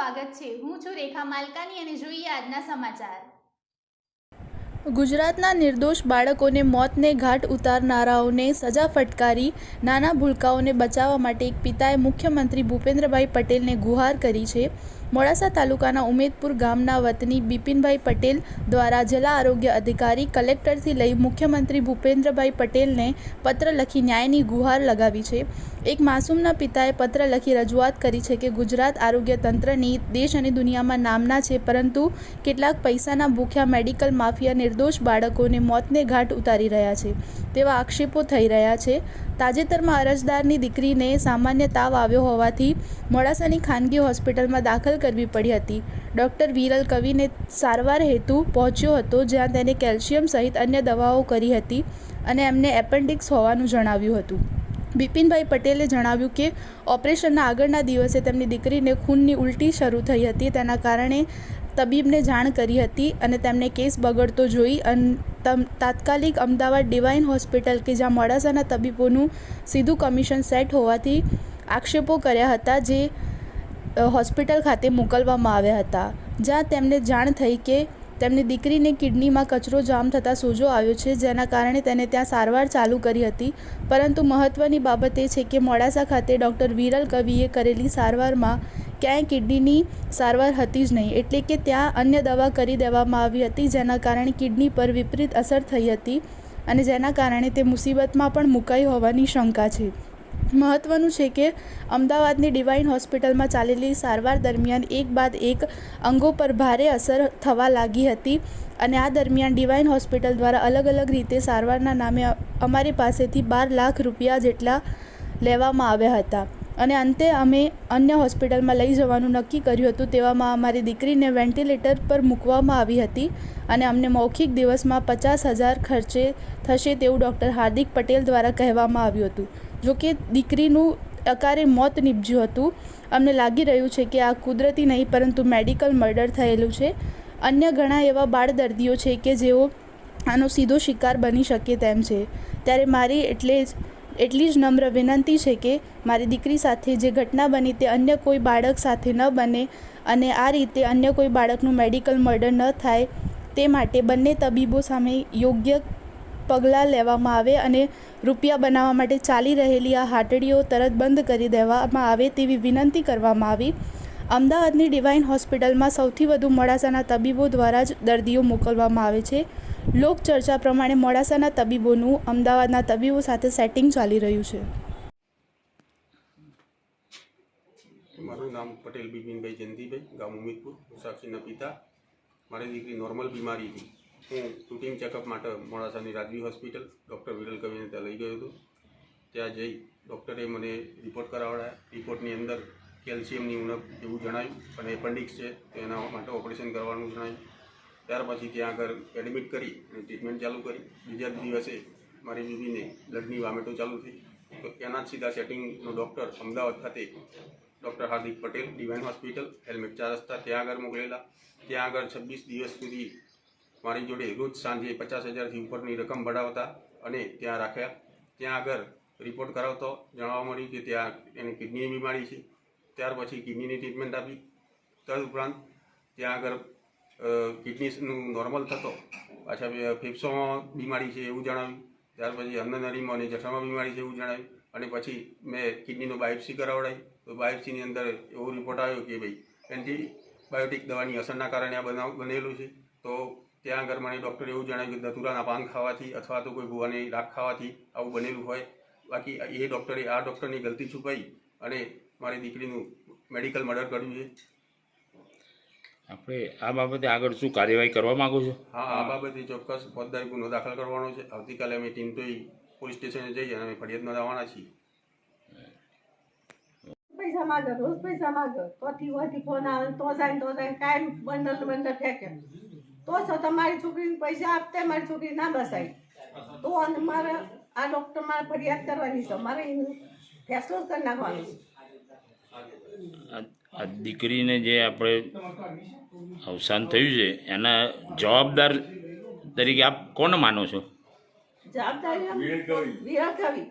સ્વાગત છે। હું છું રેખા માલકાની અને જોઈએ આજના સમાચાર। ગુજરાતના નિર્દોષ બાળકોને મોતને ઘાટ ઉતારનારાઓને સજા ફટકારી નાના ભૂલકાઓને બચાવવા માટે એક પિતાએ મુખ્યમંત્રી ભૂપેન્દ્રભાઈ પટેલને ગુહાર કરી છે। મોડાસા તાલુકાના ઉમેદપુર ગામના વતની બિપિનભાઈ પટેલ દ્વારા જિલ્લા આરોગ્ય અધિકારી કલેક્ટરથી લઈ મુખ્યમંત્રી ભૂપેન્દ્રભાઈ પટેલને પત્ર લખી ન્યાયની ગુહાર લગાવી છે। એક માસૂમના પિતાએ પત્ર લખી રજૂઆત કરી છે કે ગુજરાત આરોગ્ય તંત્રની દેશ અને દુનિયામાં નામના છે, પરંતુ કેટલાક પૈસાના ભૂખ્યા મેડિકલ માફિયા નિર્દોષ બાળકોને મોતને ઘાટ ઉતારી રહ્યા છે તેવા આક્ષેપો થઈ રહ્યા છે। તાજેતરમાં અરજદારની દીકરીને સામાન્ય તાવ આવ્યો હોવાથી મોડાસાની ખાનગી હોસ્પિટલમાં દાખલ કરવી પડી હતી। ડૉક્ટર વિરલ કવિને સારવાર હેતુ પહોંચ્યો હતો, જ્યાં તેને કેલ્શિયમ સહિત અન્ય દવાઓ કરી હતી અને એમને એપેન્ડિક્સ હોવાનું જણાવ્યું હતું। બિપિનભાઈ પટેલે જણાવ્યું કે ઓપરેશનના આગળના દિવસે તેમની દીકરીને ખૂનની ઉલટી શરૂ થઈ હતી। તેના કારણે તબીબને જાણ કરી હતી અને તેમને કેસ બગડતો જોઈ તાત્કાલિક અમદાવાદ ડિવાઇન હોસ્પિટલ કે જ્યાં મોડાસાના તબીબોનું સીધું કમિશન સેટ હોવાથી આક્ષેપો કર્યા હતા, જે હોસ્પિટલ ખાતે મોકલવામાં આવ્યા હતા, જ્યાં તેમને જાણ થઈ કે તેમની દીકરીને કિડનીમાં કચરો જામ થતાં સોજો આવ્યો છે, જેના કારણે તેને ત્યાં સારવાર ચાલુ કરી હતી। પરંતુ મહત્ત્વની બાબત એ છે કે મોડાસા ખાતે ડૉક્ટર વિરલ કવિએ કરેલી સારવારમાં ક્યાંય કિડનીની સારવાર હતી જ નહીં, એટલે કે ત્યાં અન્ય દવા કરી દેવામાં આવી હતી, જેના કારણે કિડની પર વિપરીત અસર થઈ હતી અને જેના કારણે તે મુસીબતમાં પણ મુકાઈ હોવાની શંકા છે। મહત્વનું છે કે અમદાવાદની ડિવાઇન હોસ્પિટલમાં ચાલેલી સારવાર દરમિયાન એક બાદ એક અંગો પર ભારે અસર થવા લાગી હતી અને આ દરમિયાન ડિવાઇન હોસ્પિટલ દ્વારા અલગ અલગ રીતે સારવારના નામે અમારી પાસેથી 12 લાખ રૂપિયા જેટલા લેવામાં આવ્યા હતા અને અંતે અમે અન્ય હોસ્પિટલમાં લઈ જવાનું નક્કી કર્યું હતું। તેવામાં અમારી દીકરીને વેન્ટિલેટર પર મૂકવામાં આવી હતી અને અમને મૌખિક દિવસમાં 50,000 ખર્ચે થશે તેવું ડૉક્ટર હાર્દિક પટેલ દ્વારા કહેવામાં આવ્યું હતું। જોકે દીકરીનું અકારે મોત નીપજ્યું હતું। અમને લાગી રહ્યું છે કે આ કુદરતી નહીં પરંતુ મેડિકલ મર્ડર થયેલું છે। અન્ય ઘણા એવા બાળ દર્દીઓ છે કે જેઓ આનો સીધો શિકાર બની શકે તેમ છે, ત્યારે મારી એટલી જ નમ્ર વિનંતી છે કે મારી દીકરી સાથે જે ઘટના બની તે અન્ય કોઈ બાળક સાથે ન બને અને આ રીતે અન્ય કોઈ બાળકનું મેડિકલ મર્ડર ન થાય તે માટે બંને તબીબો સામે યોગ્ય પગલાં લેવામાં આવે અને રૂપિયા બનાવવા માટે ચાલી રહેલી આ હાટડીઓ તરત બંધ કરી દેવામાં આવે તેવી વિનંતી કરવામાં આવી। અમદાવાદની ડિવાઇન હોસ્પિટલમાં સૌથી વધુ મોડાસાના તબીબો દ્વારા જ દર્દીઓ મોકલવામાં આવે છે। લોકચર્ચા પ્રમાણે મોડાસાના તબીબોનું અમદાવાદના તબીબો સાથે સેટિંગ ચાલી રહ્યું છે। મારું નામ પટેલ બિપિનભાઈ જયંતિભાઈ, ગામ ઉમેદપુર, સાક્ષીના પિતા। મારી દીકરી નોર્મલ બીમારી હતી। હું રૂટીન ચેકઅપ માટે મોડાસાની રાજવી હોસ્પિટલ ડૉક્ટર વિરલ કવિને ત્યાં લઈ ગયો હતો। ત્યાં જઈ ડૉક્ટરે મને રિપોર્ટ કરાવડાયા। રિપોર્ટની અંદર કેલ્શિયમની ઉણપ એવું જણાવ્યું અને એપેન્ડિક્સ છે, તો એના માટે ઓપરેશન કરવાનું જણાવ્યું। ત્યાર પછી ત્યાં આગળ એડમિટ કરી અને ટ્રીટમેન્ટ ચાલુ કરી। બીજા દિવસે મારી બીબીને બ્લડની વામેટો ચાલુ થઈ, તો એના જ સીધા સેટિંગનો ડૉક્ટર અમદાવાદ ખાતે doctor Hardik Patel divine hospital helmet 4 રસ્તા ત્યાં આગળ મોકલેલા। ત્યાં આગળ 26 દિવસ સુધી મારી જોડે રોજ સાંજે 50,000થી ઉપરની રકમ ભરાવતા અને ત્યાં રાખ્યા। ત્યાં આગળ રિપોર્ટ કરાવતો જાણવા મળ્યું કે ત્યાં એને કિડનીની બીમારી છે। ત્યાર પછી કિડનીની ટ્રીટમેન્ટ આપી। તદુપરાંત ત્યાં આગળ કિડનીનું નોર્મલ થતો પાછા ફેફસામાં બીમારી છે એવું જણાવ્યું। ત્યાર પછી અન્નનળીમાં અને જઠરામાં બીમારી છે એવું જણાવ્યું અને પછી મેં કિડનીનો બાયોપ્સી કરાવડાવી, તો બાયોપ્સીની અંદર એવો રિપોર્ટ આવ્યો કે ભાઈ એન્ટીબાયોટિક દવાની અસરના કારણે આ બનેલું છે। તો ત્યાં આગળ મને ડૉક્ટરે એવું જણાવ્યું કે દતુરાના પાન ખાવાથી અથવા તો કોઈ ભૂવાની રાખ ખાવાથી આવું બનેલું હોય। બાકી એ ડૉક્ટરે આ ડૉક્ટરની ગલતી છુપાઈ અને મારી દીકરીનું મેડિકલ મર્ડર કર્યું છે। આપણે આ બાબતે આગળ શું કાર્યવાહી કરવા માગો છો? હા, આ બાબતે ચોક્કસ ફોજદારી ગુનો દાખલ કરવાનો છે। આવતીકાલે અમે ટીન્ટોઈ પોલીસ સ્ટેશને જઈ અને ફરિયાદ નોંધાવવાના છીએ। પૈસા માગે, રોજ પૈસા માગે, તોથી ફોન આવે તો જાય કાયમ બંડલ ફેંકે તો છો તમારી છોકરીને પૈસા આપતે મારી છોકરી ના બસાય તો અને મારે આ ડૉક્ટર મારે ફરિયાદ કરવાની છે, મારે ફેસલો કરી નાખવાનો છે। આ દીકરીને જે આપણે અવસાન થયું છે એના જવાબદાર તરીકે આપ કોને માનો છો? જવાબદારી વિરલ કવિ